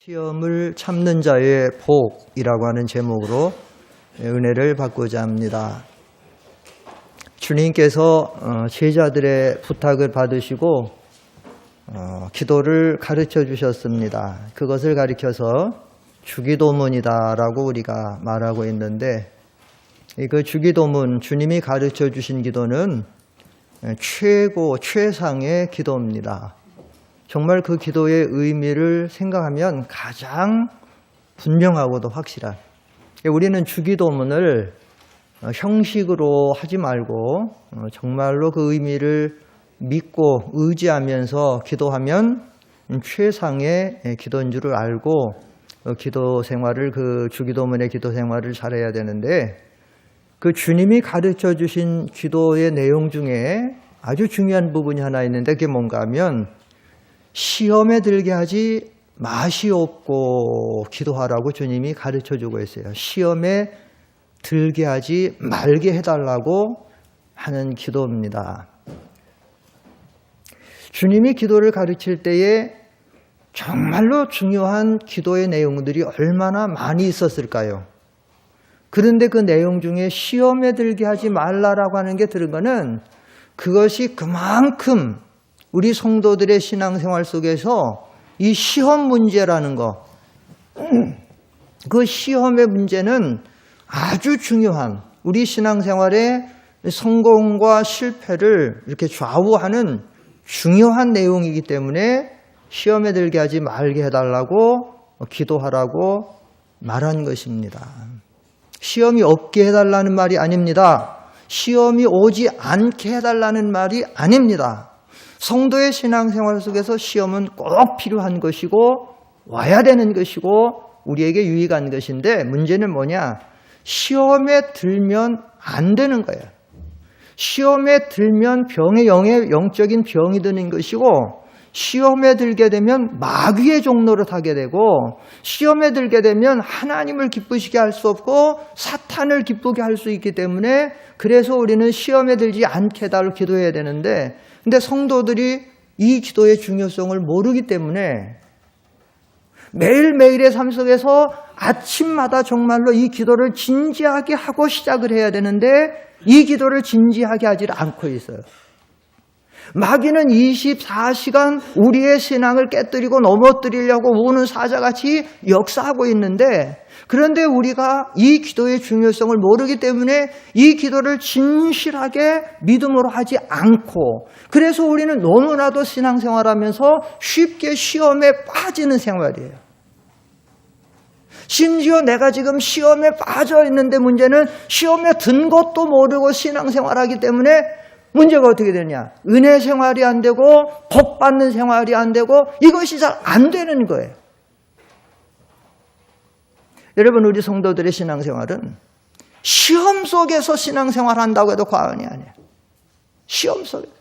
시험을 참는 자의 복이라고 하는 제목으로 은혜를 받고자 합니다. 주님께서 제자들의 부탁을 받으시고 기도를 가르쳐 주셨습니다. 그것을 가리켜서 주기도문이다라고 우리가 말하고 있는데, 그 주기도문, 주님이 가르쳐 주신 기도는 최상의 기도입니다. 정말 그 기도의 의미를 생각하면 가장 분명하고도 확실한, 우리는 주기도문을 형식으로 하지 말고 정말로 그 의미를 믿고 의지하면서 기도하면 최상의 기도인 줄을 알고 기도 생활을, 그 주기도문의 기도 생활을 잘해야 되는데, 그 주님이 가르쳐 주신 기도의 내용 중에 아주 중요한 부분이 하나 있는데, 그게 뭔가 하면 시험에 들게 하지 마시옵고 기도하라고 주님이 가르쳐 주고 있어요. 시험에 들게 하지 말게 해달라고 하는 기도입니다. 주님이 기도를 가르칠 때에 정말로 중요한 기도의 내용들이 얼마나 많이 있었을까요? 그런데 그 내용 중에 시험에 들게 하지 말라라고 하는 게 들은 거는, 그것이 그만큼 우리 성도들의 신앙생활 속에서 이 시험 문제라는 거, 그 시험의 문제는 아주 중요한, 우리 신앙생활의 성공과 실패를 이렇게 좌우하는 중요한 내용이기 때문에 시험에 들게 하지 말게 해달라고 기도하라고 말한 것입니다. 시험이 없게 해달라는 말이 아닙니다. 시험이 오지 않게 해달라는 말이 아닙니다. 성도의 신앙생활 속에서 시험은 꼭 필요한 것이고 와야 되는 것이고 우리에게 유익한 것인데, 문제는 뭐냐? 시험에 들면 안 되는 거예요. 시험에 들면 영적인 병이 드는 것이고, 시험에 들게 되면 마귀의 종로를 타게 되고, 시험에 들게 되면 하나님을 기쁘시게 할 수 없고 사탄을 기쁘게 할 수 있기 때문에, 그래서 우리는 시험에 들지 않게 해달라고 기도해야 되는데, 근데 성도들이 이 기도의 중요성을 모르기 때문에 매일매일의 삶 속에서 아침마다 정말로 이 기도를 진지하게 하고 시작을 해야 되는데, 이 기도를 진지하게 하지 않고 있어요. 마귀는 24시간 우리의 신앙을 깨뜨리고 넘어뜨리려고 우는 사자같이 역사하고 있는데, 그런데 우리가 이 기도의 중요성을 모르기 때문에 이 기도를 진실하게 믿음으로 하지 않고, 그래서 우리는 너무나도 신앙생활하면서 쉽게 시험에 빠지는 생활이에요. 심지어 내가 지금 시험에 빠져 있는데, 문제는 시험에 든 것도 모르고 신앙생활하기 때문에 문제가 어떻게 되냐? 은혜 생활이 안 되고 복 받는 생활이 안 되고 이것이 잘 안 되는 거예요. 여러분, 우리 성도들의 신앙생활은 시험 속에서 신앙생활한다고 해도 과언이 아니에요. 시험 속에서.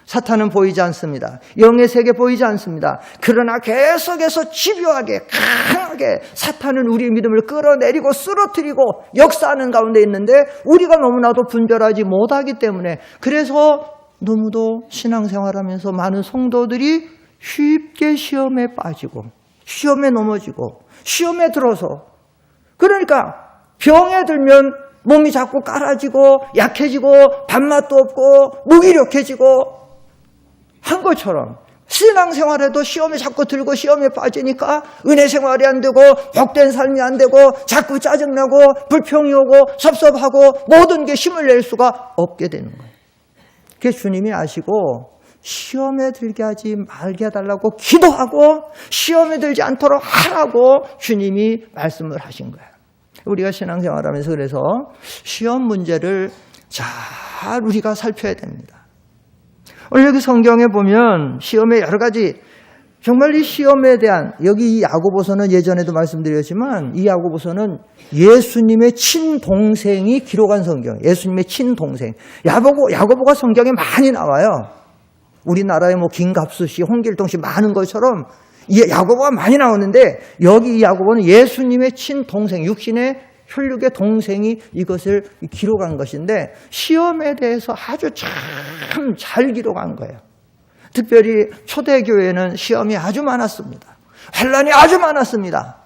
사탄은 보이지 않습니다. 영의 세계 보이지 않습니다. 그러나 계속해서 집요하게 강하게 사탄은 우리의 믿음을 끌어내리고 쓰러뜨리고 역사하는 가운데 있는데, 우리가 너무나도 분별하지 못하기 때문에, 그래서 너무도 신앙생활하면서 많은 성도들이 쉽게 시험에 빠지고 시험에 넘어지고 시험에 들어서, 그러니까 병에 들면 몸이 자꾸 깔아지고 약해지고 밥맛도 없고 무기력해지고 한 것처럼, 신앙생활에도 시험에 자꾸 들고 시험에 빠지니까 은혜 생활이 안 되고 복된 삶이 안 되고 자꾸 짜증나고 불평이 오고 섭섭하고 모든 게 힘을 낼 수가 없게 되는 거예요. 그래서 주님이 아시고 시험에 들게 하지 말게 해달라고 기도하고 시험에 들지 않도록 하라고 주님이 말씀을 하신 거예요. 우리가 신앙생활하면서 그래서 시험 문제를 잘 우리가 살펴야 됩니다. 오늘 여기 성경에 보면 시험의 여러 가지, 정말 이 시험에 대한, 여기 이 야고보서는 예전에도 말씀드렸지만 이 야고보서는 예수님의 친동생이 기록한 성경, 예수님의 친동생. 야고보가 성경에 많이 나와요. 우리나라에 뭐 김갑수씨, 홍길동씨 많은 것처럼 야고보가 많이 나오는데, 여기 이 야고보는 예수님의 친동생, 육신의 혈육의 동생이 이것을 기록한 것인데, 시험에 대해서 아주 참 잘 기록한 거예요. 특별히 초대교회는 시험이 아주 많았습니다. 환난이 아주 많았습니다.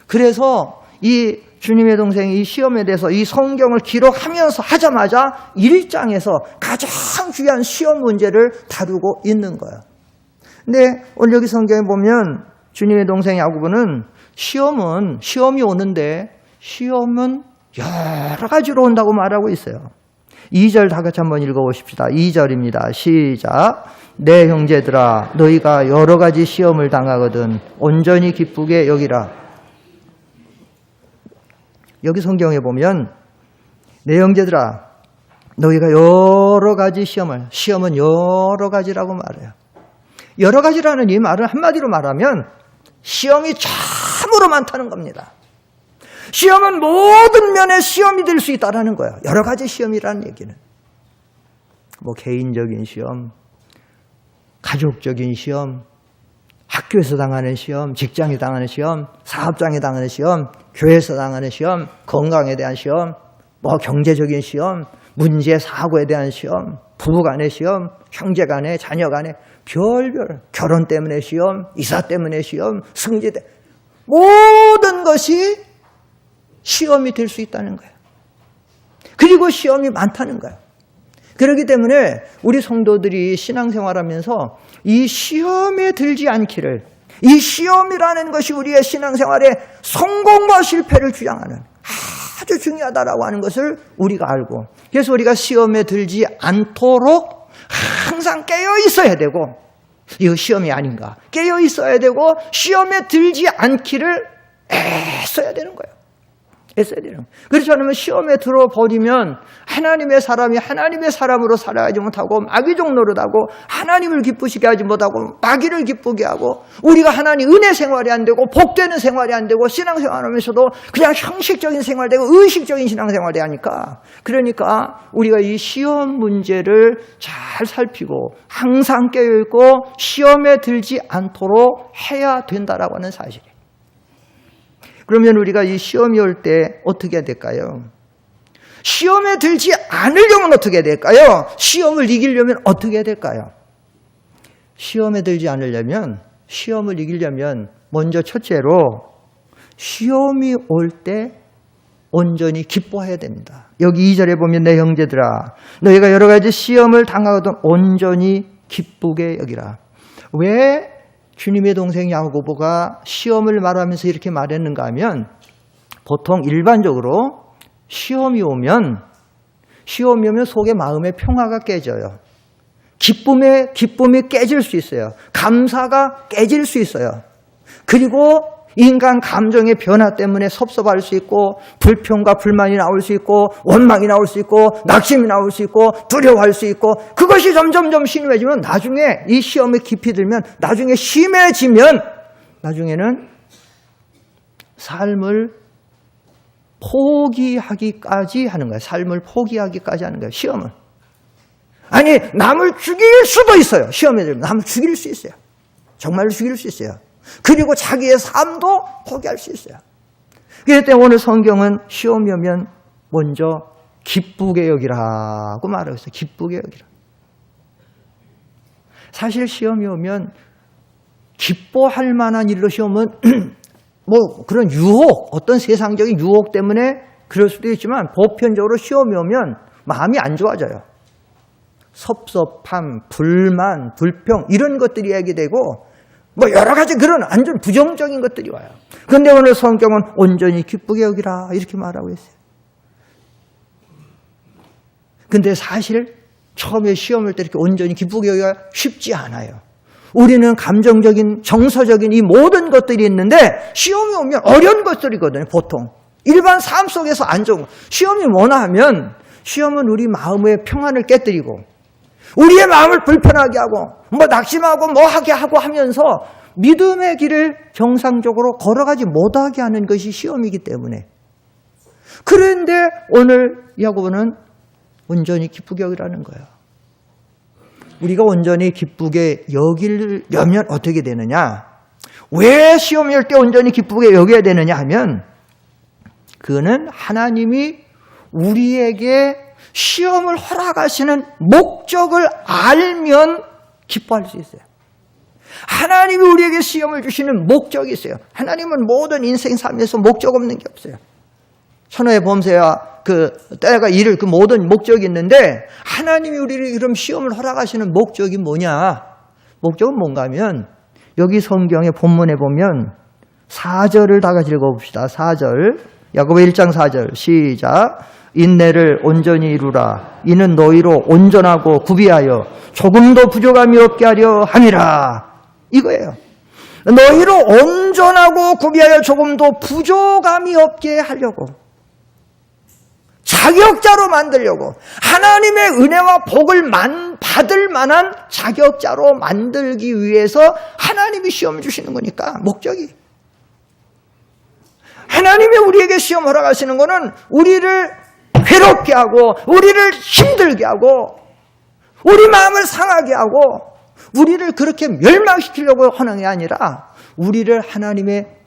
그래서 이 주님의 동생이 이 시험에 대해서 이 성경을 기록하면서 하자마자 1장에서 가장 중요한 시험 문제를 다루고 있는 거예요. 근데 오늘 여기 성경에 보면 주님의 동생 야고보는 시험이 오는데 시험은 여러 가지로 온다고 말하고 있어요. 2절 다 같이 한번 읽어보십시다. 2절입니다. 시작. 내 형제들아 너희가 여러 가지 시험을 당하거든 온전히 기쁘게 여기라. 여기 성경에 보면 내 형제들아 너희가 여러 가지 시험은 여러 가지라고 말해요. 여러 가지라는 이 말은 한마디로 말하면 시험이 참으로 많다는 겁니다. 시험은 모든 면에 시험이 될 수 있다는 거예요. 여러 가지 시험이라는 얘기는 뭐 개인적인 시험, 가족적인 시험, 학교에서 당하는 시험, 직장에 당하는 시험, 사업장에 당하는 시험, 교회에서 당하는 시험, 건강에 대한 시험, 뭐 경제적인 시험, 문제 사고에 대한 시험, 부부 간의 시험, 형제 간의, 자녀 간의 별별, 결혼 때문에 시험, 이사 때문에 시험, 승진 때 모든 것이 시험이 될 수 있다는 거예요. 그리고 시험이 많다는 거예요. 그렇기 때문에 우리 성도들이 신앙생활하면서 이 시험에 들지 않기를, 이 시험이라는 것이 우리의 신앙생활의 성공과 실패를 주장하는 아주 중요하다라고 하는 것을 우리가 알고, 그래서 우리가 시험에 들지 않도록 항상 깨어 있어야 되고, 이거 시험이 아닌가 깨어 있어야 되고, 시험에 들지 않기를 애써야 되는 거예요. 애써야 되는 거예요. 그렇지 않으면 시험에 들어버리면 하나님의 사람이 하나님의 사람으로 살아가지 못하고 마귀종 노릇하고 하나님을 기쁘시게 하지 못하고 마귀를 기쁘게 하고, 우리가 하나님 은혜 생활이 안 되고 복되는 생활이 안 되고 신앙생활하면서도 그냥 형식적인 생활되고 의식적인 신앙생활이 하니까, 그러니까 우리가 이 시험 문제를 잘 살피고 항상 깨어있고 시험에 들지 않도록 해야 된다라고 하는 사실이에요. 그러면 우리가 이 시험이 올 때 어떻게 해야 될까요? 시험에 들지 않으려면 어떻게 해야 될까요? 시험을 이기려면 어떻게 해야 될까요? 시험에 들지 않으려면, 시험을 이기려면 먼저 첫째로 시험이 올 때 온전히 기뻐해야 됩니다. 여기 2절에 보면 내 형제들아 너희가 여러 가지 시험을 당하거든 온전히 기쁘게 여기라. 왜 주님의 동생 야고보가 시험을 말하면서 이렇게 말했는가 하면, 보통 일반적으로 시험이 오면 속에 마음의 평화가 깨져요. 기쁨이 깨질 수 있어요. 감사가 깨질 수 있어요. 그리고 인간 감정의 변화 때문에 섭섭할 수 있고, 불평과 불만이 나올 수 있고, 원망이 나올 수 있고, 낙심이 나올 수 있고, 두려워할 수 있고, 그것이 점점점 심해지면 나중에 이 시험에 깊이 들면 나중에 심해지면 나중에는 삶을 포기하기까지 하는 거예요. 삶을 포기하기까지 하는 거예요. 시험은. 아니, 남을 죽일 수도 있어요. 시험에 들면 남을 죽일 수 있어요. 정말로 죽일 수 있어요. 그리고 자기의 삶도 포기할 수 있어요. 그렇기 때문에 오늘 성경은 시험이 오면 먼저 기쁘게 여기라고 말하고 있어요. 기쁘게 여기라. 사실 시험이 오면 기뻐할 만한 일로 시험은 뭐 그런 유혹, 어떤 세상적인 유혹 때문에 그럴 수도 있지만, 보편적으로 시험이 오면 마음이 안 좋아져요. 섭섭함, 불만, 불평 이런 것들이 얘기되고, 뭐 여러 가지 그런 완전 부정적인 것들이 와요. 그런데 오늘 성경은 온전히 기쁘게 여기라 이렇게 말하고 있어요. 근데 사실 처음에 시험 올 때 이렇게 온전히 기쁘게 여기가 쉽지 않아요. 우리는 감정적인, 정서적인 이 모든 것들이 있는데, 시험이 오면 어려운 것들이거든요. 보통 일반 삶 속에서 안 좋은 거. 시험이 뭐나 하면, 시험은 우리 마음의 평안을 깨뜨리고 우리의 마음을 불편하게 하고 뭐 낙심하고 뭐 하게 하고 하면서 믿음의 길을 정상적으로 걸어가지 못하게 하는 것이 시험이기 때문에. 그런데 오늘 야고보는 온전히 기쁘게 여기라는 거예요. 우리가 온전히 기쁘게 여기려면 어떻게 되느냐? 왜 시험이 올 때 온전히 기쁘게 여겨야 되느냐 하면, 그거는 하나님이 우리에게 시험을 허락하시는 목적을 알면 기뻐할 수 있어요. 하나님이 우리에게 시험을 주시는 목적이 있어요. 하나님은 모든 인생 삶에서 목적 없는 게 없어요. 천하의 범세와 때가 이를 모든 목적이 있는데 하나님이 우리를 그럼 시험을 허락하시는 목적이 뭐냐? 목적은 뭔가 하면 여기 성경의 본문에 보면 4절을 다 같이 읽어봅시다. 4절 야고보 1장 4절 시작. 인내를 온전히 이루라. 이는 너희로 온전하고 구비하여 조금도 부족함이 없게 하려 함이라. 이거예요. 너희로 온전하고 구비하여 조금도 부족함이 없게 하려고. 자격자로 만들려고. 하나님의 은혜와 복을 받을 만한 자격자로 만들기 위해서 하나님이 시험을 주시는 거니까 목적이. 하나님이 우리에게 시험 허락하시는 거는 우리를 괴롭게 하고 우리를 힘들게 하고 우리 마음을 상하게 하고 우리를 그렇게 멸망시키려고 하는 게 아니라 우리를 하나님의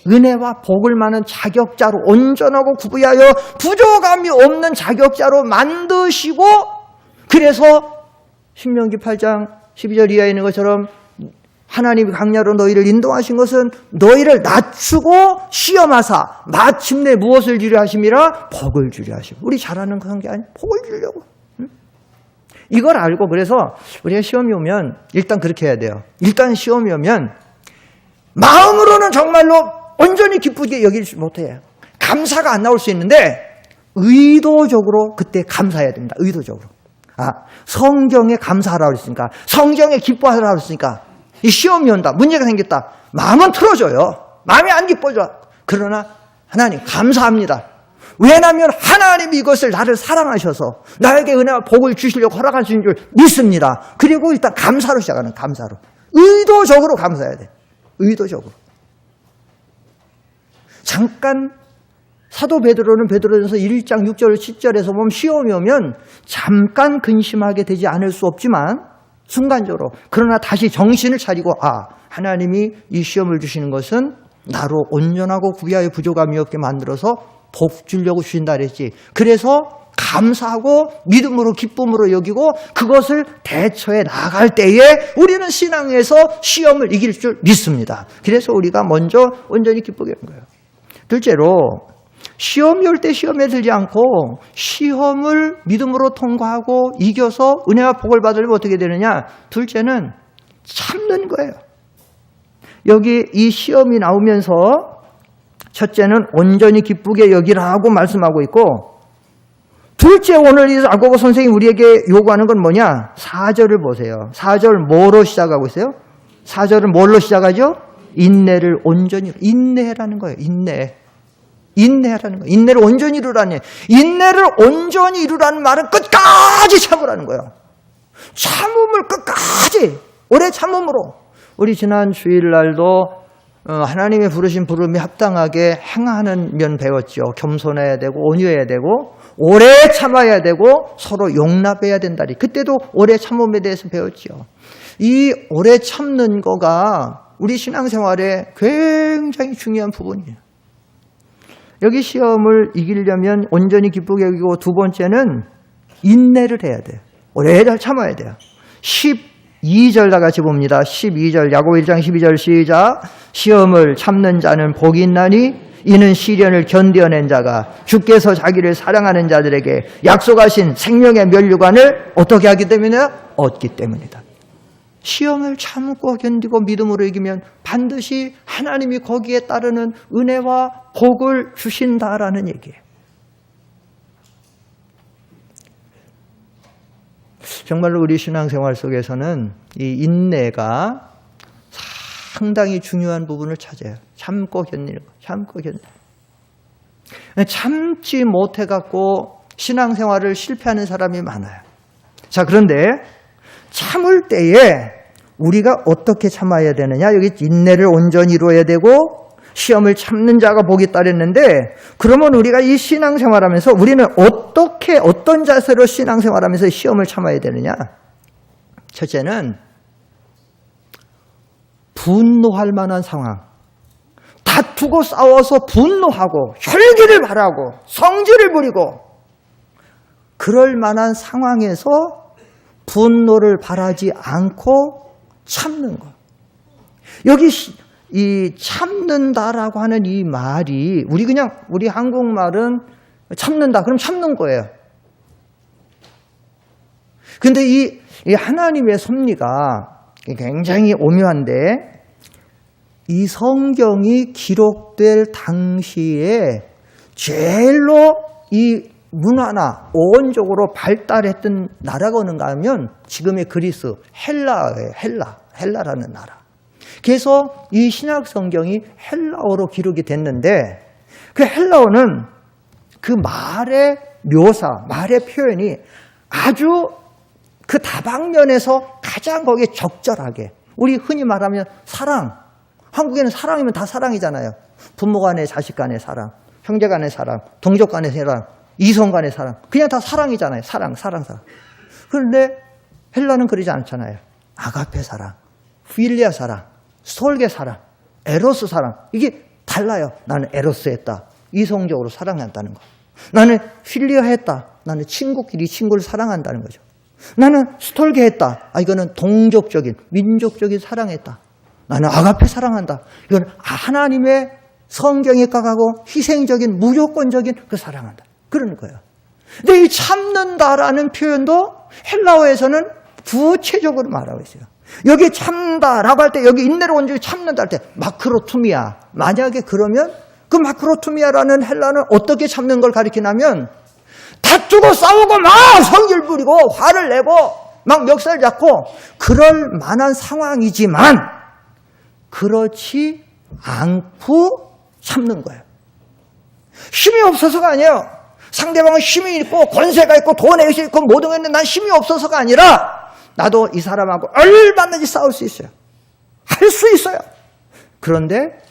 은혜와 복을 많은 자격자로 온전하고 구비하여 부족함이 없는 자격자로 만드시고 그래서 신명기 8장 12절 이하에 있는 것처럼 하나님이 강야로 너희를 인도하신 것은 너희를 낮추고 시험하사 마침내 무엇을 주려 하심이라? 복을 주려 하심. 우리 잘하는 그런 게 아니라 복을 주려고. 이걸 알고 그래서 우리가 시험이 오면 일단 그렇게 해야 돼요. 일단 시험이 오면 마음으로는 정말로 온전히 기쁘게 여기지 못해요. 감사가 안 나올 수 있는데 의도적으로 그때 감사해야 됩니다. 의도적으로. 성경에 감사하라고 했으니까 성경에 기뻐하라고 했으니까 이 시험이 온다. 문제가 생겼다. 마음은 틀어져요. 마음이 안 기뻐져. 그러나 하나님 감사합니다. 왜냐하면 하나님이 이것을 나를 사랑하셔서 나에게 은혜와 복을 주시려고 허락하신 줄 믿습니다. 그리고 일단 감사로 시작하는 감사로. 의도적으로 감사해야 돼. 의도적으로. 잠깐 사도 베드로는 베드로전서 1장 6절 10절에서 보면 시험이 오면 잠깐 근심하게 되지 않을 수 없지만 순간적으로 그러나 다시 정신을 차리고 하나님이 이 시험을 주시는 것은 나로 온전하고 구비하여 부족함이 없게 만들어서 복 주려고 주신다 그랬지. 그래서 감사하고 믿음으로 기쁨으로 여기고 그것을 대처해 나갈 때에 우리는 신앙에서 시험을 이길 줄 믿습니다. 그래서 우리가 먼저 온전히 기쁘게 하는 거예요. 둘째로 시험이 올 때 시험에 들지 않고 시험을 믿음으로 통과하고 이겨서 은혜와 복을 받으려면 어떻게 되느냐? 둘째는 참는 거예요. 여기 이 시험이 나오면서 첫째는 온전히 기쁘게 여기라고 말씀하고 있고 둘째 오늘 이 야고보 선생님이 우리에게 요구하는 건 뭐냐? 4절을 보세요. 4절 뭐로 시작하고 있어요? 4절은 뭘로 시작하죠? 인내를 온전히 인내라는 거예요. 인내하라는 거예요. 인내를 온전히 이루라는 인내를 온전히 이루라는 말은 끝까지 참으라는 거예요. 참음을 끝까지 오래 참음으로. 우리 지난 주일날도 하나님의 부르신 부름이 합당하게 행하는 면 배웠죠. 겸손해야 되고 온유해야 되고 오래 참아야 되고 서로 용납해야 된다리. 그때도 오래 참음에 대해서 배웠죠. 이 오래 참는 거가 우리 신앙생활에 굉장히 중요한 부분이에요. 여기 시험을 이기려면 온전히 기쁘게 여기고 두 번째는 인내를 해야 돼요. 오래 잘 참아야 돼요. 12절 다 같이 봅니다. 12절 야고보 1장 12절 시작. 시험을 참는 자는 복이 있나니 이는 시련을 견뎌낸 자가 주께서 자기를 사랑하는 자들에게 약속하신 생명의 면류관을 어떻게 하기 때문에? 얻기 때문이다. 시험을 참고 견디고 믿음으로 이기면 반드시 하나님이 거기에 따르는 은혜와 복을 주신다라는 얘기예요. 정말로 우리 신앙생활 속에서는 이 인내가 상당히 중요한 부분을 차지해요. 참고 견디는 거, 참고 견디는 거. 참지 못해갖고 신앙생활을 실패하는 사람이 많아요. 자, 그런데 참을 때에 우리가 어떻게 참아야 되느냐? 여기 인내를 온전히 이루어야 되고 시험을 참는 자가 복이 따르는데 그러면 우리가 이 신앙생활하면서 우리는 어떤 자세로 신앙생활하면서 시험을 참아야 되느냐? 첫째는 분노할 만한 상황. 다투고 싸워서 분노하고 혈기를 발하고 성질을 부리고 그럴 만한 상황에서 분노를 발하지 않고 참는 것. 여기 이 참는다라고 하는 이 말이 우리 한국말은 참는다 그럼 참는 거예요. 근데 이 하나님의 섭리가 굉장히 오묘한데 이 성경이 기록될 당시에 제일로 이 문화나 어원적으로 발달했던 나라가 어는가 하면 지금의 그리스, 헬라예요. 헬라라는 나라. 그래서 이 신약 성경이 헬라어로 기록이 됐는데 그 헬라어는 그 말의 묘사, 말의 표현이 아주 그 다방면에서 가장 거기에 적절하게 우리 흔히 말하면 사랑, 한국에는 사랑이면 다 사랑이잖아요. 부모 간의 자식 간의 사랑, 형제 간의 사랑, 동족 간의 사랑, 이성 간의 사랑, 그냥 다 사랑이잖아요. 사랑. 그런데 헬라는 그러지 않잖아요. 아가페 사랑, 필리아 사랑, 스톨게 사랑, 에로스 사랑, 이게 달라요. 나는 에로스 했다. 이성적으로 사랑한다는 거. 나는 필리아 했다. 나는 친구끼리 친구를 사랑한다는 거죠. 나는 스톨게 했다. 이거는 동족적인, 민족적인 사랑했다. 나는 아가페 사랑한다. 이건 하나님의 성경에 가고 희생적인, 무조건적인 그 사랑한다. 그러는 거예요. 근데 이 참는다라는 표현도 헬라어에서는 구체적으로 말하고 있어요. 여기 참다라고 할 때, 여기 인내로 온 적이 참는다 할 때, 마크로투미아. 만약에 그러면 그 마크로투미아라는 헬라는 어떻게 참는 걸 가리키냐면, 다투고 싸우고 막 성질 부리고 화를 내고 막 멱살 잡고 그럴 만한 상황이지만 그렇지 않고 참는 거예요. 힘이 없어서가 아니에요. 상대방은 힘이 있고 권세가 있고 돈에 있고 모든 게 있는데 난 힘이 없어서가 아니라 나도 이 사람하고 얼마든지 싸울 수 있어요. 할 수 있어요. 그런데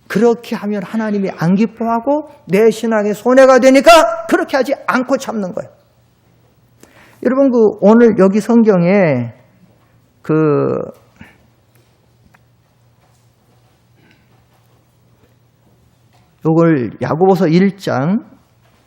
그렇게 하면 하나님이 안 기뻐하고 내 신앙에 손해가 되니까 그렇게 하지 않고 참는 거예요. 여러분 오늘 여기 성경에 요걸 야고보서 1장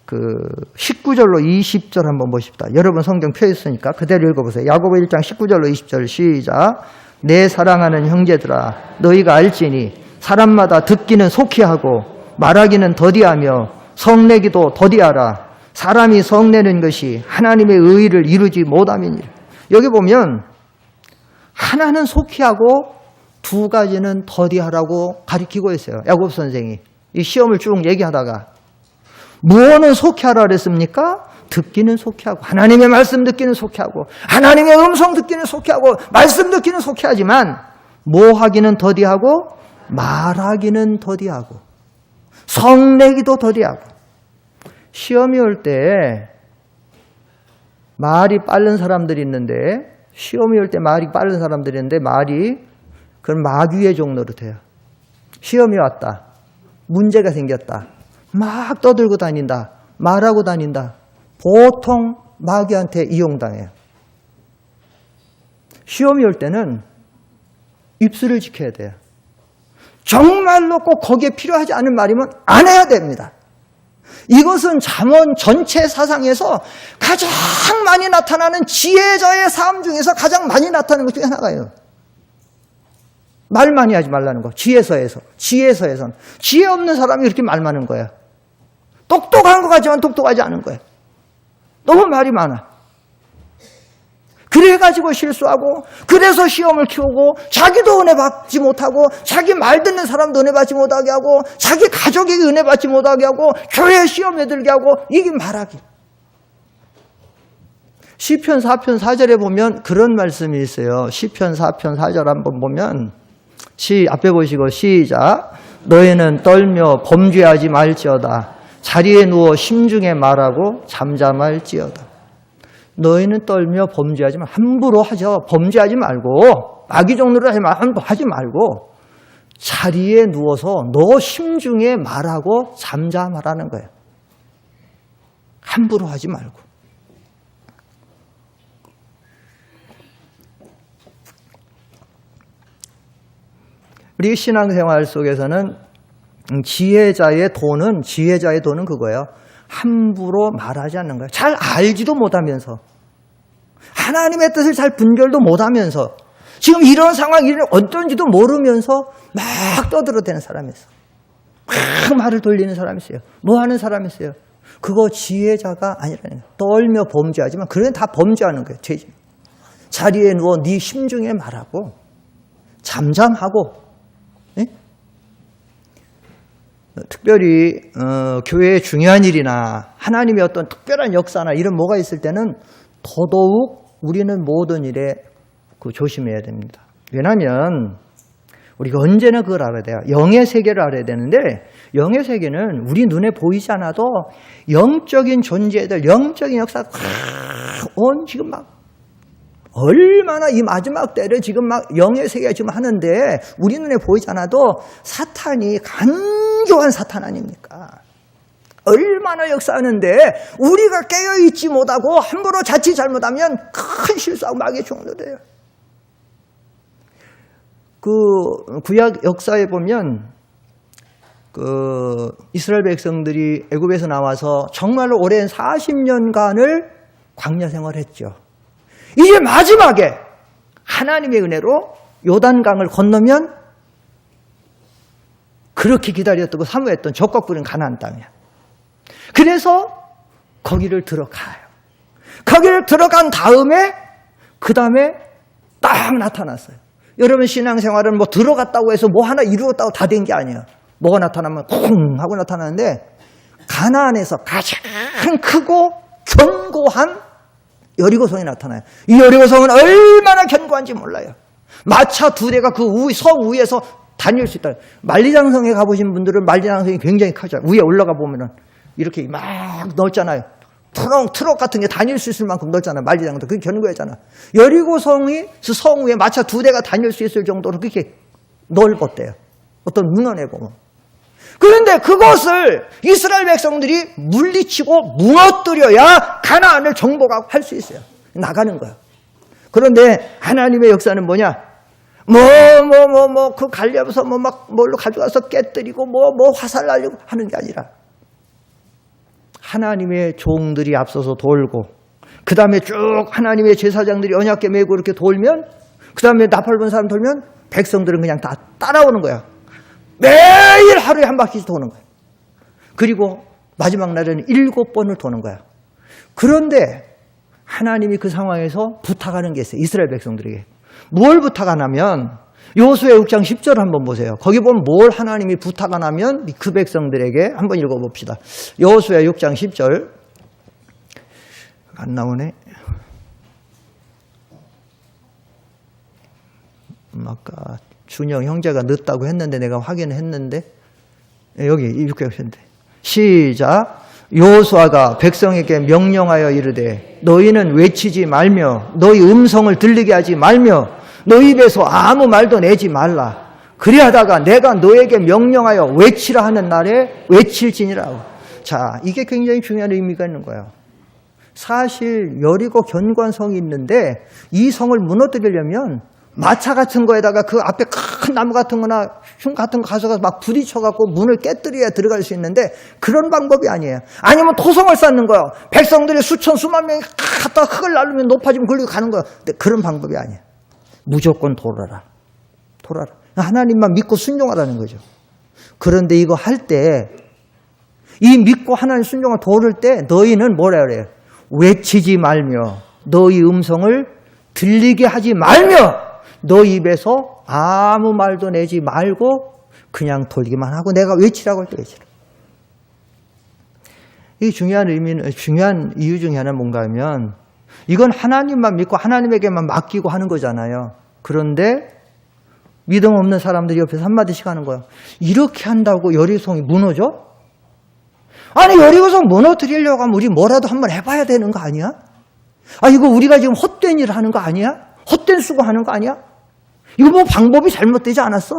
19절로 20절 한번 보십시다. 여러분 성경 펴 있으니까 그대로 읽어보세요. 야고보 1장 19절로 20절 시작. 내 사랑하는 형제들아 너희가 알지니 사람마다 듣기는 속히 하고 말하기는 더디하며 성내기도 더디하라. 사람이 성내는 것이 하나님의 의의를 이루지 못함이니라. 여기 보면 하나는 속히 하고 두 가지는 더디하라고 가리키고 있어요. 야고보 선생이 이 시험을 쭉 얘기하다가 무엇은 속히 하라 그랬습니까? 듣기는 속히 하고 하나님의 말씀 듣기는 속히 하고 하나님의 음성 듣기는 속히 하고 말씀 듣기는 속히 하지만 뭐 하기는 더디하고 말하기는 더디하고 성내기도 더디하고 시험이 올 때 말이 빠른 사람들이 있는데 시험이 올 때 말이 빠른 사람들이 있는데 말이 그건 마귀의 종로로 돼요. 시험이 왔다. 문제가 생겼다. 막 떠들고 다닌다. 말하고 다닌다. 보통 마귀한테 이용당해요. 시험이 올 때는 입술을 지켜야 돼요. 정말로 꼭 거기에 필요하지 않은 말이면 안 해야 됩니다. 이것은 잠언 전체 사상에서 가장 많이 나타나는 지혜자의 삶 중에서 가장 많이 나타나는 것 중에 하나가요. 말 많이 하지 말라는 거. 지혜서에선. 지혜 없는 사람이 이렇게 말 많은 거야. 똑똑한 것 같지만 똑똑하지 않은 거야. 너무 말이 많아. 그래가지고 실수하고 그래서 시험을 키우고 자기도 은혜 받지 못하고 자기 말 듣는 사람도 은혜 받지 못하게 하고 자기 가족에게 은혜 받지 못하게 하고 교회 시험에 들게 하고 이게 말하기. 시편 4편 4절에 보면 그런 말씀이 있어요. 시편 4편 4절 한번 보면 앞에 보시고 시작. 너희는 떨며 범죄하지 말지어다. 자리에 누워 심중에 말하고 잠잠할지어다. 너희는 떨며 범죄하지 말고 함부로 하죠. 범죄하지 말고 마귀 종로를 하지 말고 자리에 누워서 너 심중에 말하고 잠잠하라는 거예요. 함부로 하지 말고. 우리 신앙생활 속에서는 지혜자의 돈은 그거예요. 함부로 말하지 않는 거예요. 잘 알지도 못하면서 하나님의 뜻을 잘 분별도 못하면서 지금 이런 상황이 어떤지도 모르면서 막 떠들어대는 사람이 있어. 막 말을 돌리는 사람이 있어요. 뭐 하는 사람이 있어요. 그거 지혜자가 아니라는 거예요. 떨며 범죄하지만 그런 다 범죄하는 거예요. 죄지. 자리에 누워 네 심중에 말하고 잠잠하고, 예? 특별히 교회의 중요한 일이나 하나님의 어떤 특별한 역사나 이런 뭐가 있을 때는 더더욱 우리는 모든 일에 조심해야 됩니다. 왜냐하면 우리가 언제나 그걸 알아야 돼요. 영의 세계를 알아야 되는데 영의 세계는 우리 눈에 보이지 않아도 영적인 존재들, 영적인 역사가 온 지금 막 얼마나 이 마지막 때를 지금 막 영의 세계가 지금 하는데 우리 눈에 보이지 않아도 사탄이 간교한 사탄 아닙니까? 얼마나 역사하는데 우리가 깨어있지 못하고 함부로 자칫 잘못하면 큰 실수하고 마귀의 종로 돼요. 구약 역사에 보면 이스라엘 백성들이 애굽에서 나와서 정말로 오랜 40년간을 광야 생활했죠. 이제 마지막에 하나님의 은혜로 요단강을 건너면 그렇게 기다렸고 사모했던 적국부는 가나안 땅이야. 그래서 거기를 들어가요. 거기를 들어간 다음에 그 다음에 딱 나타났어요. 여러분 신앙생활은 뭐 들어갔다고 해서 뭐 하나 이루었다고 다 된 게 아니에요. 뭐가 나타나면 쿵 하고 나타나는데 가나안에서 가장 크고 견고한 여리고성이 나타나요. 이 여리고성은 얼마나 견고한지 몰라요. 마차 2대가 그 성 위에서 다닐 수 있다. 만리장성에 가보신 분들은 만리장성이 굉장히 크죠. 위에 올라가 보면은 이렇게 막 넓잖아요. 트럭 같은 게 다닐 수 있을 만큼 넓잖아요. 만리장성도 그게 견고했잖아. 여리고성이 그 성 위에 마차 2대가 다닐 수 있을 정도로 그렇게 넓었대요. 어떤 문헌에 보면. 그런데 그것을 이스라엘 백성들이 물리치고 무너뜨려야 가나안을 정복하고 할 수 있어요. 나가는 거예요. 그런데 하나님의 역사는 뭐냐? 그 갈려서 뭘로 가져가서 깨뜨리고 화살 날리고 하는 게 아니라 하나님의 종들이 앞서서 돌고 그 다음에 쭉 하나님의 제사장들이 언약궤 메고 이렇게 돌면 그 다음에 나팔 분 사람 돌면 백성들은 그냥 다 따라오는 거야. 매일 하루에 한 바퀴씩 도는 거야. 그리고 마지막 날에는 7번을 도는 거야. 그런데 하나님이 그 상황에서 부탁하는 게 있어요. 이스라엘 백성들에게. 뭘 부탁하냐면 여호수아 6장 10절을 한번 보세요. 거기 보면 뭘 하나님이 부탁하냐면 그 백성들에게 한번 읽어봅시다. 여호수아 6장 10절. 안 나오네. 아까 준영 형제가 늦다고 했는데 내가 확인했는데 여기 이렇게 했는데 시작. 여호수아가 백성에게 명령하여 이르되 너희는 외치지 말며 너희 음성을 들리게 하지 말며 너희 입에서 아무 말도 내지 말라. 그리하다가 내가 너에게 명령하여 외치라 하는 날에 외칠지니라. 자, 이게 굉장히 중요한 의미가 있는 거예요. 사실 여리고 견고한 성이 있는데 이 성을 무너뜨리려면 마차 같은 거에다가 그 앞에 큰 나무 같은 거나 흉 같은 거 가져가서 막 부딪혀갖고 문을 깨뜨려야 들어갈 수 있는데 그런 방법이 아니에요. 아니면 토성을 쌓는 거예요. 백성들이 수천 수만 명이 갖다가 흙을 날르면 높아지면 걸리고 가는 거예요. 근데 그런 방법이 아니에요. 무조건 돌아라. 하나님만 믿고 순종하라는 거죠. 그런데 이거 할 때 이 믿고 하나님 순종을 도를 때 너희는 뭐라 그래요? 외치지 말며 너희 음성을 들리게 하지 말며 너희 입에서 아무 말도 내지 말고 그냥 돌기만 하고 내가 외치라고 할 때 외치라. 이 중요한 이유 중에 하나는 뭔가 하면 이건 하나님만 믿고 하나님에게만 맡기고 하는 거잖아요. 그런데 믿음 없는 사람들이 옆에서 한마디씩 하는 거예요. 이렇게 한다고 여리고성이 무너져? 아니 여리고성 무너뜨리려고 하면 우리 뭐라도 한번 해봐야 되는 거 아니야? 이거 우리가 지금 헛된 일을 하는 거 아니야? 헛된 수고하는 거 아니야? 이거 뭐 방법이 잘못되지 않았어?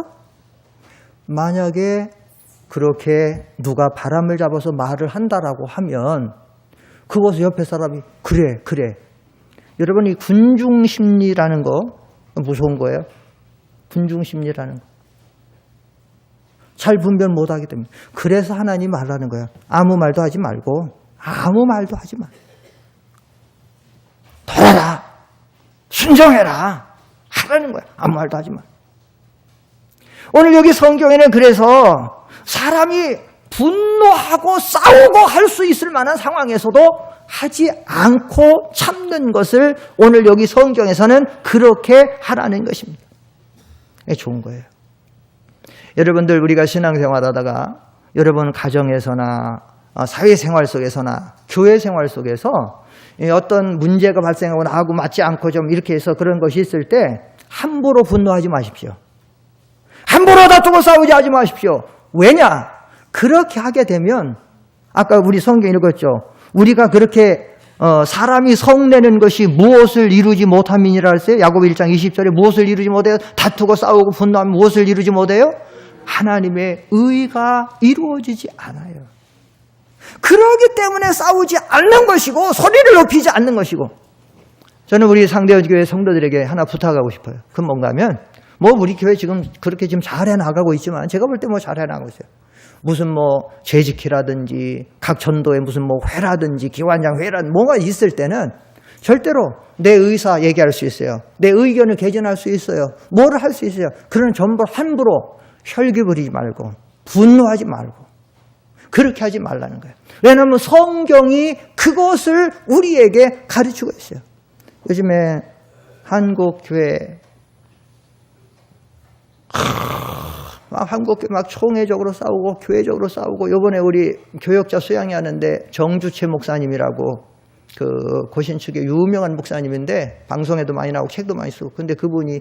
만약에 그렇게 누가 바람을 잡아서 말을 한다라고 하면 그것을 옆에 사람이 그래. 여러분 이 군중심리라는 거 무서운 거예요. 군중심리라는 거. 잘 분별 못하기 때문에. 그래서 하나님 말하는 거야. 아무 말도 하지 말고 아무 말도 하지 마. 돌아라. 순종해라. 하라는 거야. 아무 말도 하지 마. 오늘 여기 성경에는 그래서 사람이 분노하고 싸우고 할 수 있을 만한 상황에서도 하지 않고 참는 것을 오늘 여기 성경에서는 그렇게 하라는 것입니다. 좋은 거예요. 여러분들 우리가 신앙생활하다가 여러분 가정에서나 사회생활 속에서나 교회생활 속에서 어떤 문제가 발생하고 나하고 맞지 않고 좀 이렇게 해서 그런 것이 있을 때 함부로 분노하지 마십시오. 함부로 다투고 싸우지 하지 마십시오. 왜냐? 그렇게 하게 되면 아까 우리 성경 읽었죠. 우리가 그렇게 사람이 성내는 것이 무엇을 이루지 못함이니라 했어요. 야고보 1장 20절에 무엇을 이루지 못해요? 다투고 싸우고 분노하면 무엇을 이루지 못해요? 하나님의 의가 이루어지지 않아요. 그러기 때문에 싸우지 않는 것이고 소리를 높이지 않는 것이고 저는 우리 상대교회 성도들에게 하나 부탁하고 싶어요. 그건 뭔가 하면 우리 교회 지금 그렇게 지금 잘해 나가고 있지만 제가 볼 때 잘해 나가고 있어요. 무슨 재직회라든지 각 전도에 무슨 회라든지 기관장 회라든지 뭐가 있을 때는 절대로 내 의사 얘기할 수 있어요. 내 의견을 개진할 수 있어요. 뭐를 할 수 있어요. 그런 전부 함부로 혈기 부리지 말고 분노하지 말고 그렇게 하지 말라는 거예요. 왜냐하면 성경이 그것을 우리에게 가르치고 있어요. 요즘에 한국 교회 한국교회 총회적으로 싸우고 교회적으로 싸우고 이번에 우리 교역자 수양회 하는데 정주채 목사님이라고 그 고신축의 유명한 목사님인데 방송에도 많이 나오고 책도 많이 쓰고 근데 그분이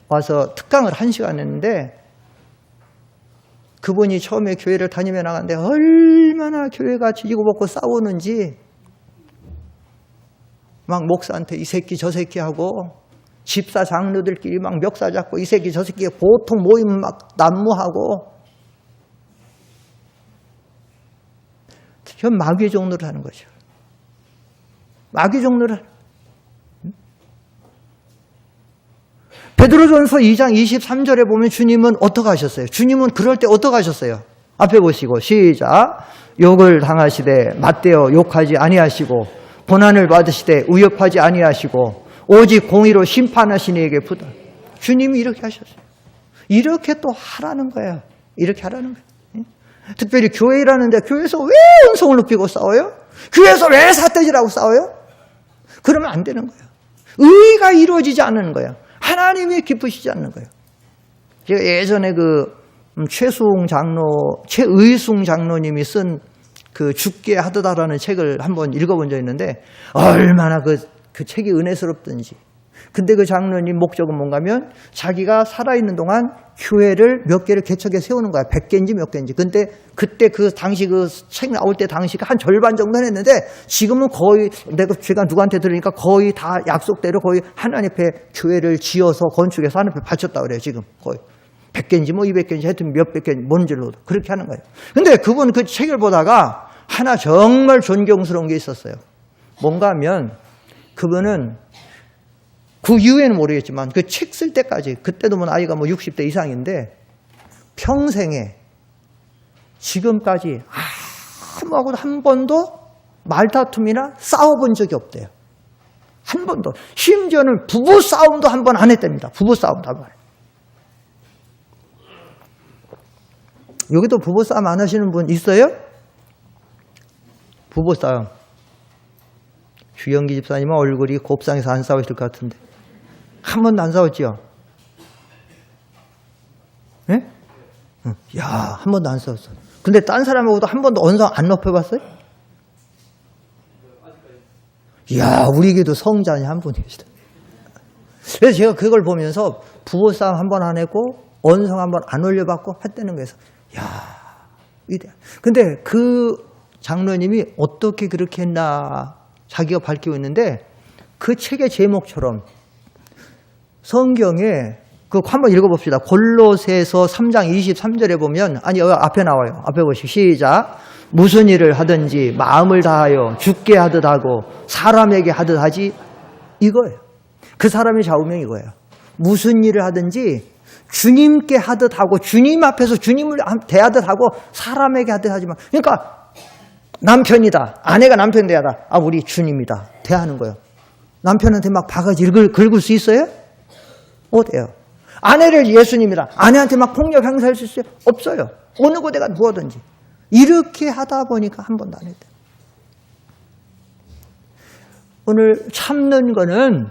와서 특강을 1시간 했는데 그분이 처음에 교회를 다니며 나갔는데 얼마나 교회가 지지고 볶고 싸우는지 막 목사한테 이 새끼 저 새끼 하고 집사 장로들끼리 막 멱살 잡고 이 새끼 저 새끼 보통 모임 막 난무하고 전 마귀의 종로를 하는 거죠. 마귀 종로를 베드로전서 2장 23절에 보면 주님은 어떻게 하셨어요? 주님은 그럴 때 어떻게 하셨어요? 앞에 보시고 시작. 욕을 당하시되 맞대어 욕하지 아니하시고 고난을 받으시되 위협하지 아니하시고 오직 공의로 심판하신 이에게 부다. 주님이 이렇게 하셨어요. 이렇게 또 하라는 거예요. 이렇게 하라는 거예요. 특별히 교회 일하는데 교회에서 왜 음성을 높이고 싸워요? 교회에서 왜 삿대질하고 싸워요? 그러면 안 되는 거예요. 의가 이루어지지 않는 거예요. 하나님이 기쁘시지 않는 거예요. 제가 예전에 최의순 장로님이 쓴 그 죽게 하듯하라는 책을 한번 읽어본 적이 있는데 얼마나 그 책이 은혜스럽든지. 근데 그 장로님 목적은 뭔가 하면 자기가 살아있는 동안 교회를 몇 개를 개척해 세우는 거야. 100개인지 몇 개인지. 근데 그때 그 당시 그 책 나올 때 당시가 한 절반 정도는 했는데 지금은 거의 제가 누구한테 들으니까 거의 다 약속대로 거의 하나님 앞에 교회를 지어서 건축해서 하나님 앞에 바쳤다고 그래요. 지금 거의. 100개인지 200개인지 하여튼 몇백 개 뭔지로 그렇게 하는 거예요. 근데 그분 그 책을 보다가 하나 정말 존경스러운 게 있었어요. 뭔가 하면 그분은 그 이후에는 모르겠지만 그 책 쓸 때까지 그때도 나이가 60대 이상인데 평생에 지금까지 아무하고도 한 번도 말다툼이나 싸워본 적이 없대요. 한 번도. 심지어는 부부싸움도 한 번 안 했답니다. 부부싸움도 한 번. 여기도 부부싸움 안 하시는 분 있어요? 부부싸움. 주영기 집사님은 얼굴이 곱상해서 안 싸우실 것 같은데. 한 번도 안 싸웠죠? 예? 야, 한 번도 안 싸웠어. 근데 딴 사람하고도 한 번도 언성 안 높여봤어요? 이야, 우리에게도 성자니 한 분이 계시다. 그래서 제가 그걸 보면서 부부싸움 한 번 안 했고, 언성 한 번 안 올려봤고, 했다는 거에서, 야, 이래. 근데 그 장로님이 어떻게 그렇게 했나, 자기가 밝히고 있는데, 그 책의 제목처럼, 성경에, 한번 읽어봅시다. 골로새서 3장 23절에 보면, 아니, 여기 앞에 나와요. 앞에 보시고, 시작. 무슨 일을 하든지 마음을 다하여 죽게 하듯 하고 사람에게 하듯 하지, 이거예요. 그 사람의 좌우명이 이거예요. 무슨 일을 하든지 주님께 하듯 하고 주님 앞에서 주님을 대하듯 하고 사람에게 하듯 하지 마. 그러니까 남편이다. 아내가 남편 대하다. 우리 주님이다. 대하는 거예요. 남편한테 막 바가지 긁을 수 있어요? 못해요. 아내를 예수님이라 아내한테 막 폭력 행사할 수 있어요? 없어요. 어느 곳에가 누워든지. 이렇게 하다 보니까 한 번도 안 했대요. 오늘 참는 거는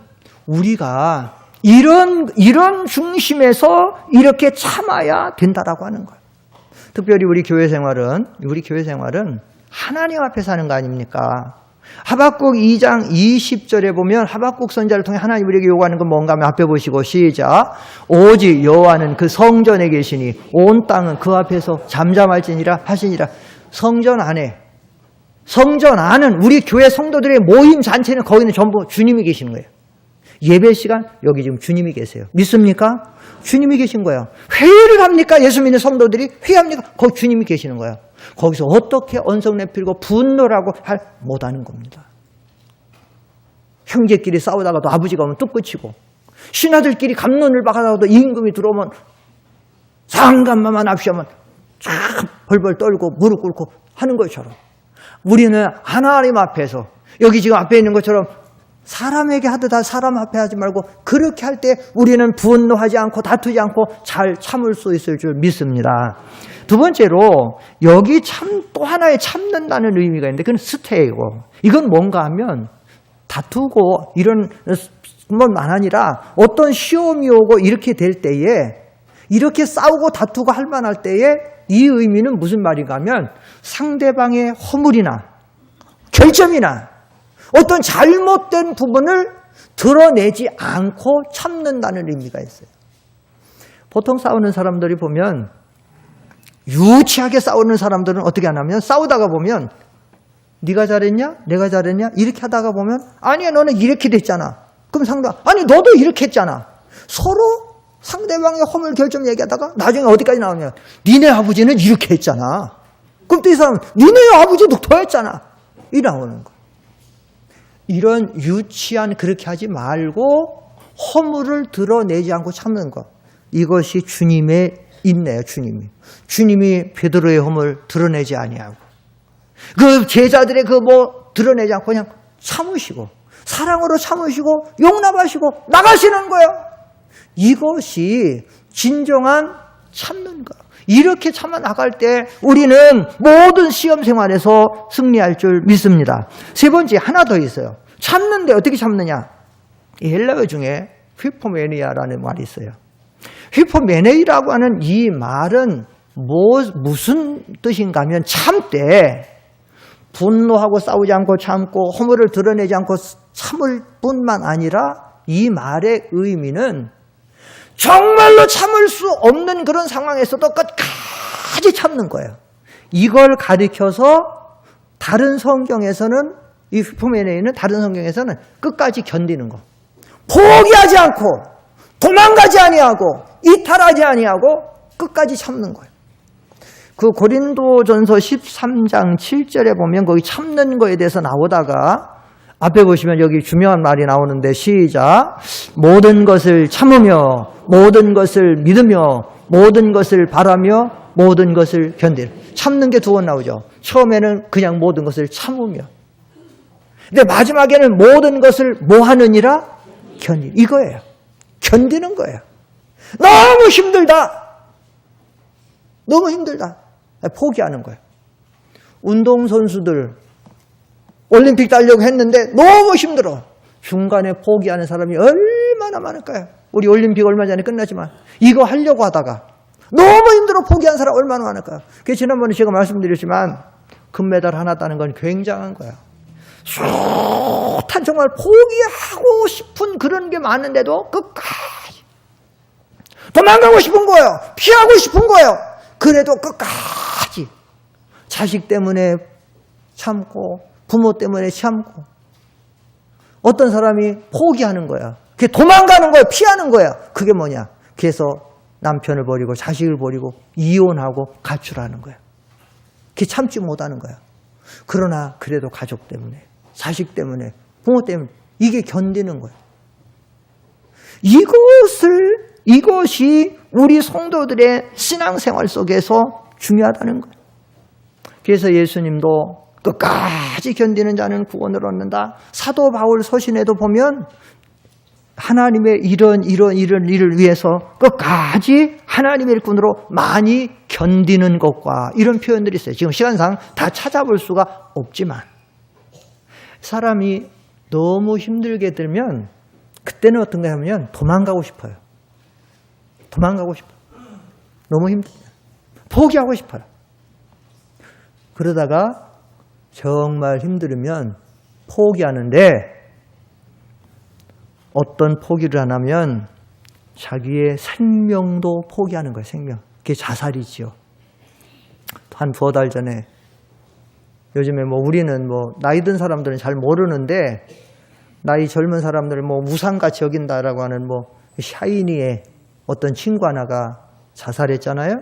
우리가 이런 중심에서 이렇게 참아야 된다라고 하는 거예요. 특별히 우리 교회 생활은 하나님 앞에 사는 거 아닙니까? 하박국 2장 20절에 보면 하박국 선지자를 통해 하나님 우리에게 요구하는 건 뭔가 하면 앞에 보시고 시작. 오직 여호와는 그 성전에 계시니 온 땅은 그 앞에서 잠잠할지니라 하시니라. 성전 안은 우리 교회 성도들의 모임 잔치는 거기는 전부 주님이 계시는 거예요. 예배 시간 여기 지금 주님이 계세요. 믿습니까? 주님이 계신 거예요. 회의를 합니까? 예수 믿는 성도들이 회의합니까? 거기 주님이 계시는 거예요. 거기서 어떻게 언성 내필고 분노라고 못하는 겁니다. 형제끼리 싸우다가도 아버지가 오면 뚝 끝이고 신하들끼리 갑론을 박아다가도 임금이 들어오면 상관만 합시하면 참 벌벌 떨고 무릎 꿇고 하는 것처럼 우리는 하나님 앞에서 여기 지금 앞에 있는 것처럼 사람에게 하듯 사람 앞에 하지 말고 그렇게 할 때 우리는 분노하지 않고 다투지 않고 잘 참을 수 있을 줄 믿습니다. 두 번째로 여기 또 하나의 참는다는 의미가 있는데 그건 스테이고 이건 뭔가 하면 다투고 이런 것만 아니라 어떤 시험이 오고 이렇게 될 때에 이렇게 싸우고 다투고 할 만할 때에 이 의미는 무슨 말인가 하면 상대방의 허물이나 결점이나 어떤 잘못된 부분을 드러내지 않고 참는다는 의미가 있어요. 보통 싸우는 사람들이 보면 유치하게 싸우는 사람들은 어떻게 하냐면 싸우다가 보면 네가 잘했냐? 내가 잘했냐? 이렇게 하다가 보면 아니야 너는 이렇게 됐잖아. 그럼 상대방 아니 너도 이렇게 했잖아. 서로 상대방의 허물 결점 얘기하다가 나중에 어디까지 나오냐? 니네 아버지는 이렇게 했잖아. 그럼 또 이 사람은 니네 아버지도 더 했잖아. 이 나오는 거. 이런 유치한 그렇게 하지 말고 허물을 드러내지 않고 참는 것. 이것이 주님의 인내예요. 주님이 베드로의 허물 드러내지 아니하고 그 제자들의 드러내지 않고 그냥 참으시고 사랑으로 참으시고 용납하시고 나가시는 거예요. 이것이 진정한 참는 것. 이렇게 참아 나갈 때 우리는 모든 시험 생활에서 승리할 줄 믿습니다. 세 번째 하나 더 있어요. 참는데 어떻게 참느냐? 이 헬라어 중에 휘포메니아라는 말이 있어요. 휘포메네이라고 하는 이 말은 무슨 뜻인가 하면 참되 분노하고 싸우지 않고 참고 허물을 드러내지 않고 참을 뿐만 아니라 이 말의 의미는 정말로 참을 수 없는 그런 상황에서도 끝까지 참는 거예요. 이걸 가리켜서 다른 성경에서는 이 휘포메네이는 다른 성경에서는 끝까지 견디는 거. 포기하지 않고 도망가지 아니하고 이탈하지 아니하고 끝까지 참는 거예요. 그 고린도전서 13장 7절에 보면 거기 참는 거에 대해서 나오다가 앞에 보시면 여기 중요한 말이 나오는데 시작. 모든 것을 참으며 모든 것을 믿으며 모든 것을 바라며 모든 것을 견디는. 참는 게 두 번 나오죠. 처음에는 그냥 모든 것을 참으며 근데 마지막에는 모든 것을 뭐 하느니라? 견디. 이거예요. 견디는 거예요. 너무 힘들다. 포기하는 거예요. 운동선수들 올림픽 달려고 했는데 너무 힘들어. 중간에 포기하는 사람이 얼마나 많을까요? 우리 올림픽 얼마 전에 끝났지만 이거 하려고 하다가 너무 힘들어 포기한 사람 얼마나 많을까요? 그래서 지난번에 제가 말씀드렸지만 금메달 하나 따는 건 굉장한 거야. 숱한 정말 포기하고 싶은 그런 게 많은데도 끝까지 도망가고 싶은 거예요. 피하고 싶은 거예요. 그래도 끝까지 자식 때문에 참고 부모 때문에 참고 어떤 사람이 포기하는 거야. 그게 도망가는 거야. 피하는 거야. 그게 뭐냐. 그래서 남편을 버리고 자식을 버리고 이혼하고 가출하는 거야. 그게 참지 못하는 거야. 그러나 그래도 가족 때문에 자식 때문에 부모 때문에 이게 견디는 거야. 이것이 우리 성도들의 신앙생활 속에서 중요하다는 거예요. 그래서 예수님도 끝까지 견디는 자는 구원을 얻는다. 사도 바울 서신에도 보면 하나님의 이런 일을 위해서 끝까지 하나님의 일꾼으로 많이 견디는 것과 이런 표현들이 있어요. 지금 시간상 다 찾아볼 수가 없지만 사람이 너무 힘들게 들면 그때는 어떤가 하면 도망가고 싶어요. 도망가고 싶어요. 너무 힘들어요. 포기하고 싶어요. 그러다가 정말 힘들으면 포기하는데 어떤 포기를 하냐면 자기의 생명도 포기하는 거예요. 생명. 그게 자살이지요. 한 2달 전에 요즘에 우리는 나이 든 사람들은 잘 모르는데 나이 젊은 사람들을 우상같이 여긴다라고 하는 샤이니의 어떤 친구 하나가 자살했잖아요.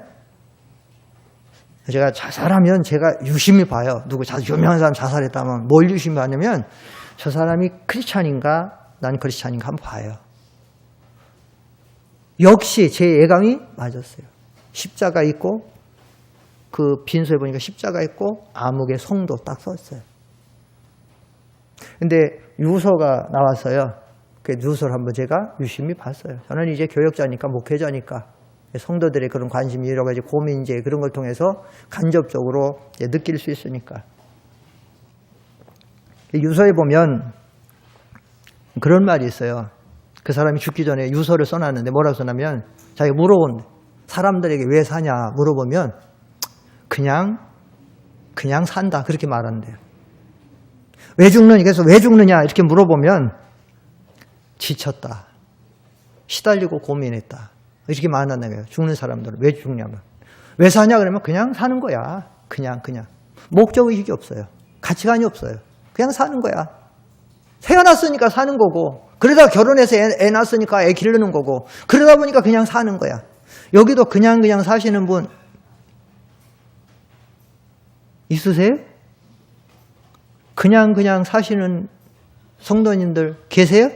제가 자살하면 제가 유심히 봐요. 누구 유명한 사람 자살했다면 뭘 유심히 하냐면 저 사람이 크리스찬인가 난 크리스찬인가 한번 봐요. 역시 제 예감이 맞았어요. 십자가 있고 그 빈소에 보니까 십자가 있고 암흑의 성도 딱 썼어요. 근데 유서가 나왔어요. 그 유서를 한번 제가 유심히 봤어요. 저는 이제 교역자니까 목회자니까 성도들의 그런 관심이 여러 가지 고민 이제 그런 걸 통해서 간접적으로 느낄 수 있으니까. 유서에 보면 그런 말이 있어요. 그 사람이 죽기 전에 유서를 써놨는데 뭐라고 써냐면 자기가 물어본대. 사람들에게 왜 사냐 물어보면 그냥 산다 그렇게 말한대요. 왜 죽느냐 그래서 왜 죽느냐 이렇게 물어보면 지쳤다. 시달리고 고민했다. 이렇게 말한다는 거예요. 죽는 사람들은 왜 죽냐면 왜 사냐 그러면 그냥 사는 거야. 그냥 목적의식이 없어요. 가치관이 없어요. 그냥 사는 거야. 태어났으니까 사는 거고 그러다 결혼해서 애 낳았으니까 애 기르는 거고 그러다 보니까 그냥 사는 거야. 여기도 그냥 사시는 분 있으세요? 그냥 사시는 성도님들 계세요?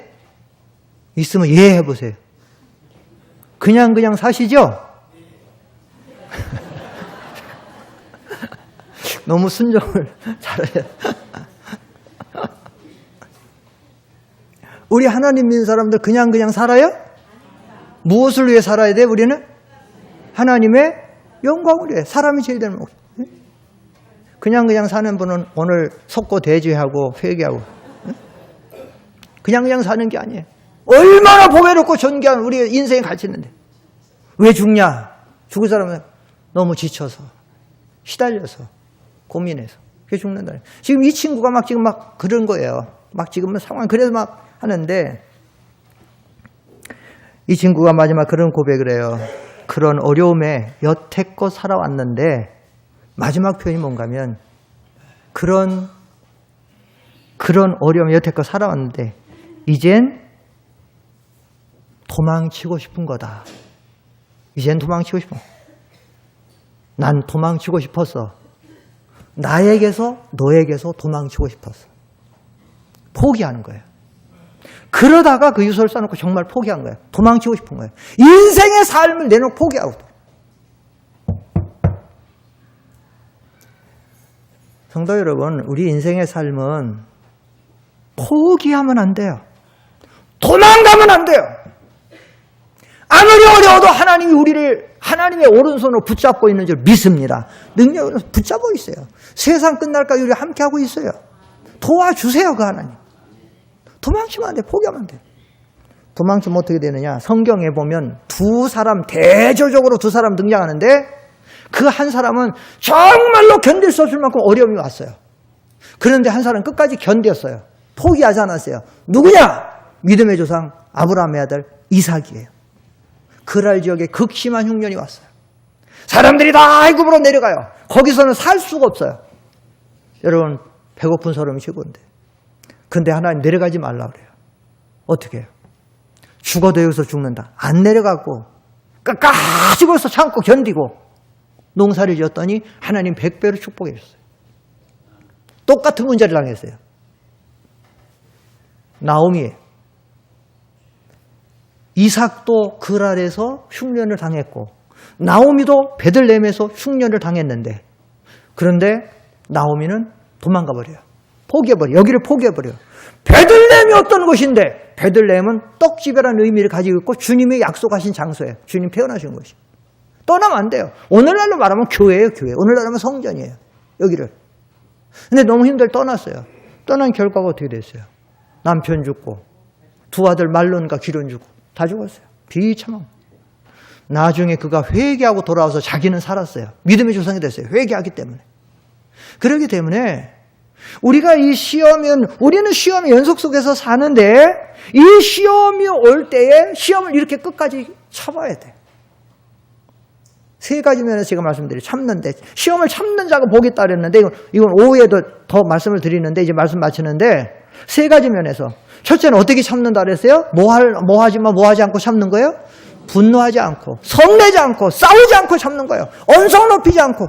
있으면 예 해보세요. 그냥 사시죠? 너무 순종을 잘해요. 우리 하나님 믿는 사람들 그냥 살아요? 무엇을 위해 살아야 돼 우리는? 하나님의 영광을 위해. 사람이 제일 되는 목적. 그냥 사는 분은 오늘 속고 대죄하고 회개하고 그냥 사는 게 아니에요. 얼마나 보배롭고 존귀한 우리 인생의 가치 있는데 왜 죽냐? 죽을 사람은 너무 지쳐서 시달려서 고민해서 그게 죽는다. 지금 이 친구가 지금 그런 거예요. 지금 상황 그래서 하는데 이 친구가 마지막 그런 고백을 해요. 그런 어려움에 여태껏 살아왔는데 마지막 표현이 뭔가 하면 그런 어려움에 여태껏 살아왔는데 이젠 도망치고 싶은 거다. 이젠 도망치고 싶어. 난 도망치고 싶었어. 나에게서 너에게서 도망치고 싶었어. 포기하는 거예요. 그러다가 그 유서를 써놓고 정말 포기한 거예요. 도망치고 싶은 거예요. 인생의 삶을 내놓고 포기하고. 성도 여러분, 우리 인생의 삶은 포기하면 안 돼요. 도망가면 안 돼요. 아무리 어려워도 하나님이 우리를 하나님의 오른손으로 붙잡고 있는 줄 믿습니다. 능력으로 붙잡고 있어요. 세상 끝날까지 우리 함께하고 있어요. 도와주세요, 그 하나님. 도망치면 안 돼. 포기하면 안 돼. 도망치면 어떻게 되느냐. 성경에 보면 대조적으로 두 사람 등장하는데 그 한 사람은 정말로 견딜 수 없을 만큼 어려움이 왔어요. 그런데 한 사람은 끝까지 견뎠어요. 포기하지 않았어요. 누구냐? 믿음의 조상 아브라함의 아들 이삭이에요. 그랄 지역에 극심한 흉년이 왔어요. 사람들이 다 애굽으로 내려가요. 거기서는 살 수가 없어요. 여러분 배고픈 사람이 최고인데. 근데 하나님 내려가지 말라 그래요. 어떻게 해요? 죽어도 여기서 죽는다. 안 내려가고 끝까지 벌써 참고 견디고 농사를 지었더니 하나님 100배로 축복해 줬어요. 똑같은 문제를 당했어요. 나오미예요. 이삭도 그랄에서 흉년을 당했고 나오미도 베들레헴에서 흉년을 당했는데 그런데 나오미는 도망가 버려요. 포기해버려요. 여기를 포기해버려요. 베들레헴이 어떤 곳인데? 베들레헴은 떡집이라는 의미를 가지고 있고 주님이 약속하신 장소예요. 주님 태어나신 곳이. 떠나면 안 돼요. 오늘날로 말하면 교회예요, 교회. 오늘날로 하면 성전이에요. 여기를. 근데 너무 힘들어 떠났어요. 떠난 결과가 어떻게 됐어요? 남편 죽고 두 아들 말론과 기론 죽고 다 죽었어요. 비참함. 나중에 그가 회개하고 돌아와서 자기는 살았어요. 믿음의 조상이 됐어요. 회개하기 때문에. 그렇기 때문에 우리가 우리는 시험의 연속 속에서 사는데 이 시험이 올 때에 시험을 이렇게 끝까지 참아야 돼. 세 가지 면에서 제가 말씀드려요. 참는데 시험을 참는 자가 복이 있다 그랬는데 이건 오후에도 더 말씀을 드리는데 이제 말씀 마치는데 세 가지 면에서 첫째는 어떻게 참는다 그랬어요? 뭐 하지 않고 참는 거예요? 분노하지 않고 성내지 않고 싸우지 않고 참는 거예요. 언성 높이지 않고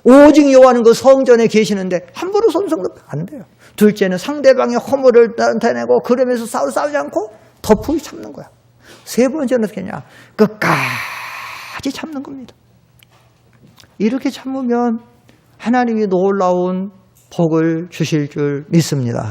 오직 여호와는 그 성전에 계시는데 함부로 언성 높이면 안 돼요. 둘째는 상대방의 허물을 나타내고 그러면서 싸우지 않고 덮고 참는 거야. 세 번째는 어떻게 하냐? 끝까지 참는 겁니다. 이렇게 참으면 하나님이 놀라운 복을 주실 줄 믿습니다.